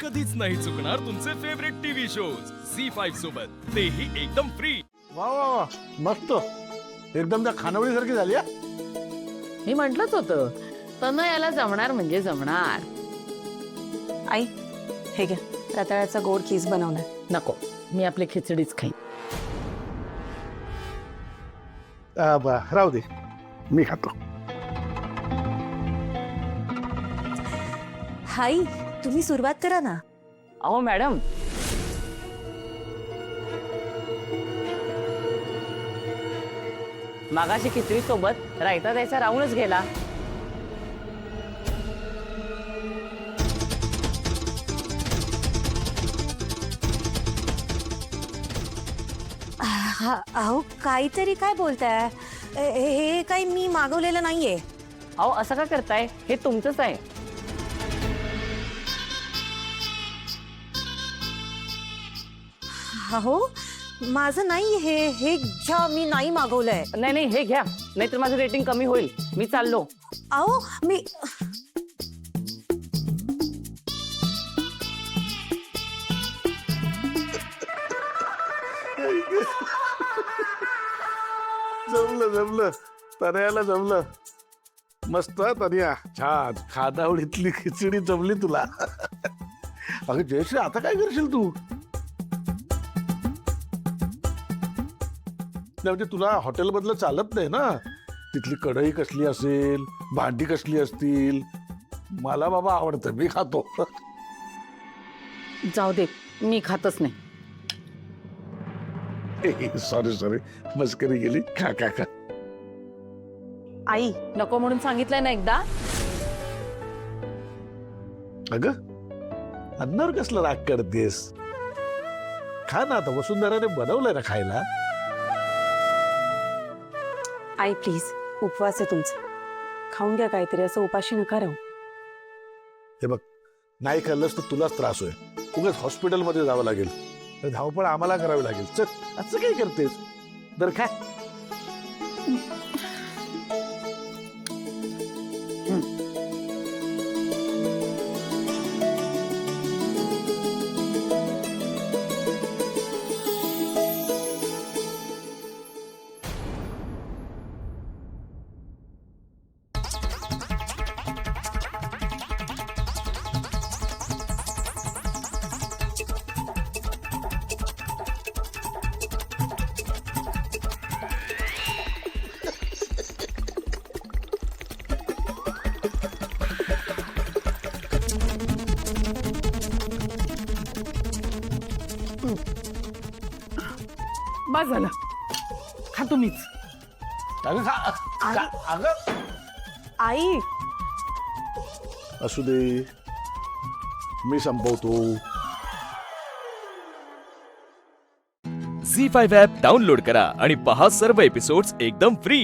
कधीच नाही चुकणार तुमचे फेवरेट टीव्ही शोज झी5 सोबत, तेही एकदम फ्री। वा वा वा, मस्त एकदम त्या खानावळी सारखी झाली हा. मी म्हटलंच होतं तनयाला जमणार म्हणजे जमणार। आई हे घ्या, रताळ्याचा गोड खीस बनवणार। नको, मी आपली खिचडीच खाईन। राहू दे, मी खातो। आई तुम्ही सुरुवात करा ना। अहो मॅडम, मागाशी खिचडी सोबत रायता द्यायचा राहूनच गेला। अहो काहीतरी काय बोलताय? हे काही मी मागवलेलं नाहीये। अहो असं का करताय? हे तुमचंच आहे। अहो माझं नाही, हे घ्या, मी नाही मागवलंय। नाही नाही, हे घ्या, नाहीतर माझं रेटिंग कमी होईल। मी चाललो। अहो मी जमलं जमलं, तनयाला जमलं। मस्त तनया, छान खानावळीतली खिचडी जमली तुला। अगं जयश्री, आता काय करशील तू? म्हणजे तुला हॉटेल मधलं चालत नाही ना, तिथली कढई कसली असेल, भांडी कसली असतील। मला बाबा आवडतं, मी खातो। जाऊ दे, मी खातच नाही। सॉरी सॉरी, मस्करी गेली। खा खा खा। आई नको म्हणून सांगितलंय ना एकदा। अगं अन्नावर कसलं राग करतेस? खा ना, आता वसुंधराने बनवलंय ना खायला। आई प्लीज, उपवास आहे तुमचा, खाऊन घ्या काहीतरी, असं उपाशी नका राहू। हे बघ, नाही खाल्लंस तर तुलाच त्रास होईल। उगाच हॉस्पिटलमध्ये जावं लागेल, तर धावपळ आम्हाला करावी लागेल। चल, असं काय करतेस? तर खा। बस झालं, खा तुम्हीच। अगं खा, अगं आई असू दे, मी संपवतो। झी5 ॲप डाउनलोड करा आणि पहा सर्व एपिसोड्स एकदम फ्री।